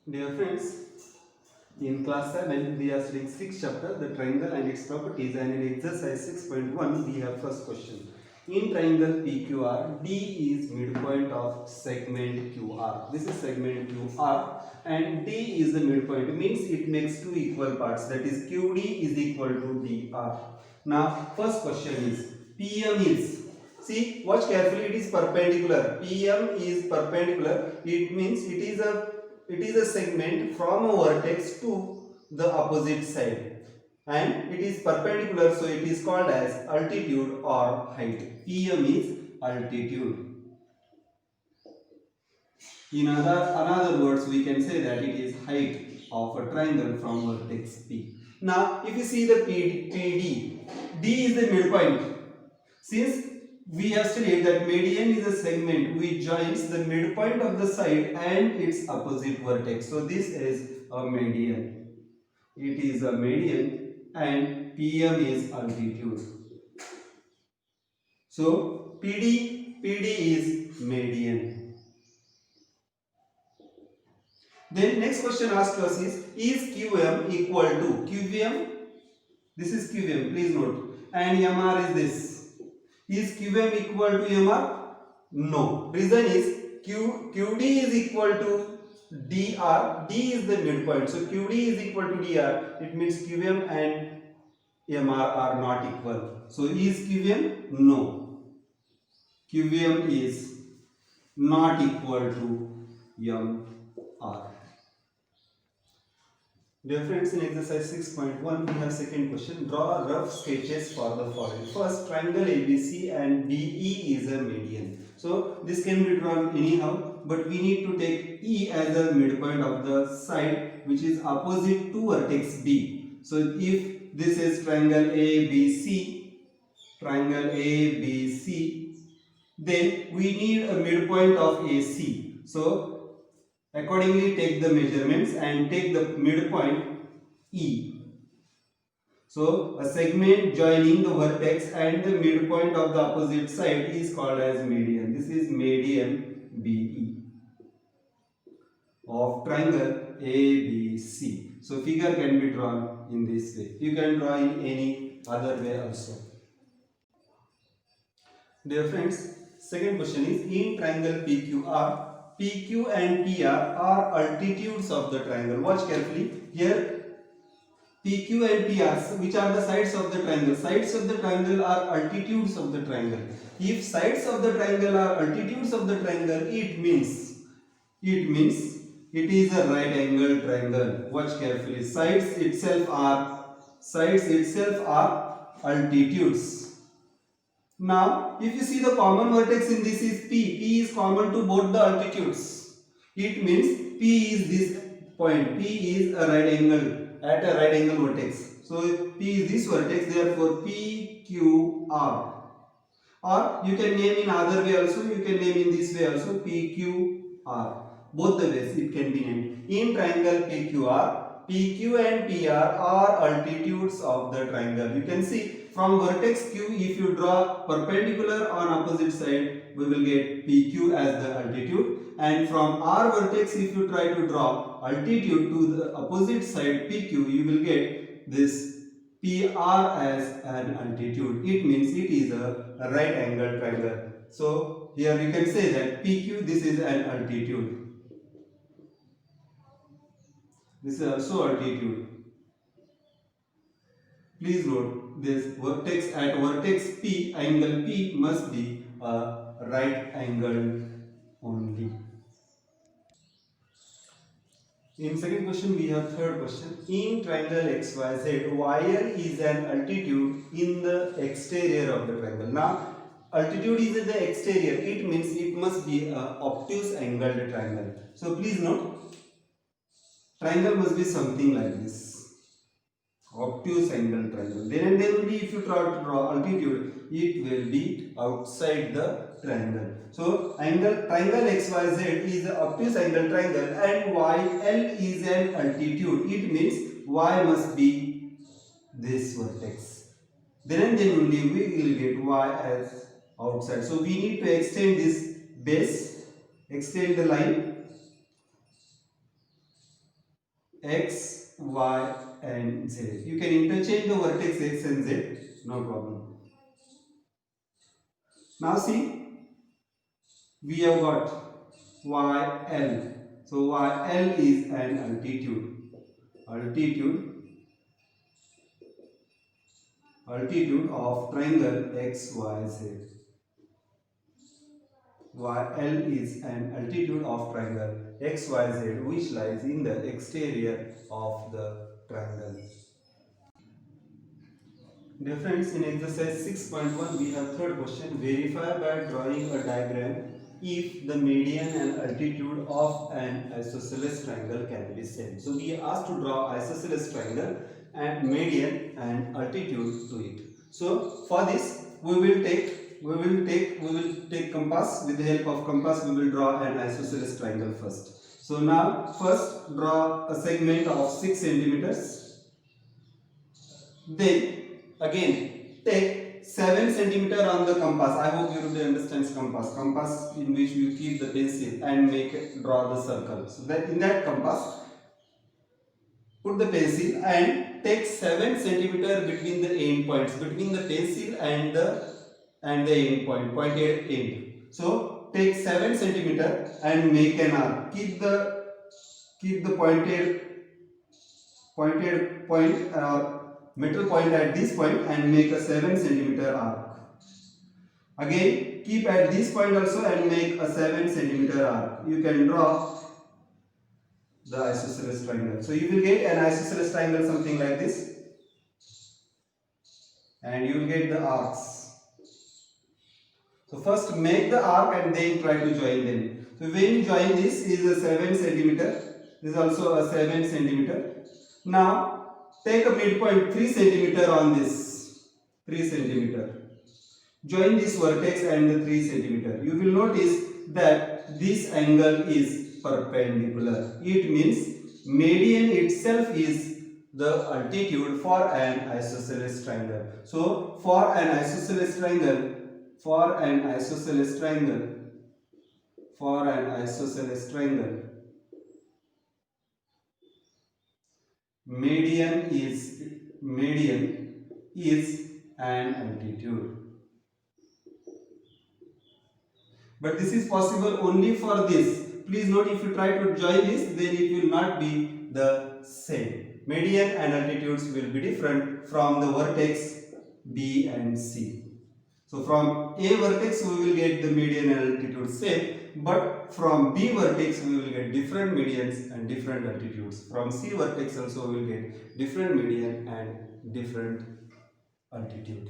Dear friends, in class 7 we are studying 6th chapter, the triangle and its properties, and in exercise 6.1 we have first question. In triangle PQR, D is midpoint of segment QR. This is segment QR and D is the midpoint, means it makes two equal parts, that is QD is equal to DR. Now first question is, PM is, see, watch carefully, it is perpendicular. PM is perpendicular, it means it is a segment from a vertex to the opposite side, and it is perpendicular, so it is called as altitude or height. PM is altitude. In another words, we can say that it is height of a triangle from vertex P. Now, if you see the PD, D is the midpoint. Since we have studied that median is a segment which joins the midpoint of the side and its opposite vertex. So this is a median. It is a median and PM is altitude. So PD is median. Then next question asked us is QM equal to QVM? This is QVM, please note. And MR is this. Is QM equal to MR? No. Reason is QD is equal to DR. D is the midpoint. So QD is equal to DR. It means QM and MR are not equal. So is QM? No. QM is not equal to MR. Dear friends, in exercise 6.1 we have second question. Draw rough sketches for the following. First, triangle ABC and DE is a median. So this can be drawn anyhow, but we need to take E as a midpoint of the side which is opposite to vertex B. So if this is triangle ABC, then we need a midpoint of AC. So accordingly, take the measurements and take the midpoint E. So a segment joining the vertex and the midpoint of the opposite side is called as median. This is median BE of triangle ABC. So figure can be drawn in this way. You can draw in any other way also. Dear friends, second question is, in triangle PQR, PQ and PR are altitudes of the triangle. Watch carefully. Here PQ and PR, which are the sides of the triangle. Sides of the triangle are altitudes of the triangle. If sides of the triangle are altitudes of the triangle, it means it is a right angle triangle. Watch carefully. Sides itself are altitudes. Now, if you see the common vertex in this is P. P is common to both the altitudes. It means P is this point. P is a right angle at a right angle vertex. So P is this vertex. Therefore, PQR. Or you can name in other way also. You can name in this way also, PQR. Both the ways it can be named. In triangle PQR, PQ and PR are altitudes of the triangle. You can see from vertex Q, if you draw perpendicular on opposite side, we will get PQ as the altitude. And from R vertex, if you try to draw altitude to the opposite side PQ, you will get this PR as an altitude. It means it is a right angle triangle. So here you can say that PQ, this is an altitude. This is also altitude. Please note this vertex at vertex P, angle P must be a right angle only. In second question we have third question. In triangle XYZ, wire is an altitude in the exterior of the triangle. Now altitude is in the exterior, it means it must be a obtuse angled triangle. So please note, triangle must be something like this. Obtuse angle triangle. Then and then only if you try to draw altitude, it will be outside the triangle. So triangle XYZ is an obtuse angle triangle and YL is an altitude. It means Y must be this vertex. Then and then only we will get Y as outside. So we need to extend this base, extend the line. x, y and z. You can interchange the vertex x and z, no problem. Now see, we have got YL. So YL is an altitude of triangle XYZ. YL is an altitude of triangle XYZ which lies in the exterior of the triangle. Dear friends, in exercise 6.1 we have third question. Verify by drawing a diagram if the median and altitude of an isosceles triangle can be same. So we are asked to draw isosceles triangle and median and altitude to it. So for this we will take compass. With the help of compass we will draw an isosceles triangle first. So now first draw a segment of 6 centimeters. Then again take 7 centimeter on the compass. I hope everybody understands compass. Compass in which you keep the pencil and draw the circle. So that in that compass put the pencil and take 7 centimeter between the end points, between the pencil and the end point, pointed end. So take 7 centimeter and make an arc. Keep the pointed point metal point at this point and make a 7 centimeter arc. Again keep at this point also and make a 7 centimeter arc. You can draw the isosceles triangle. So you will get an isosceles triangle something like this and you will get the arcs. So first make the arc and then try to join them. So when you join, this is a 7 centimeter, this is also a 7 centimeter. Now take a midpoint 3 centimeter on this, 3 centimeter. Join this vertex and the 3 centimeter. You will notice that this angle is perpendicular. It means median itself is the altitude for an isosceles triangle. So for an isosceles triangle, median is an altitude. But this is possible only for this. Please note, if you try to join this, then it will not be the same. Median and altitudes will be different from the vertex B and C. So from A vertex we will get the median and altitude same, but from B vertex we will get different medians and different altitudes. From C vertex also we will get different median and different altitude.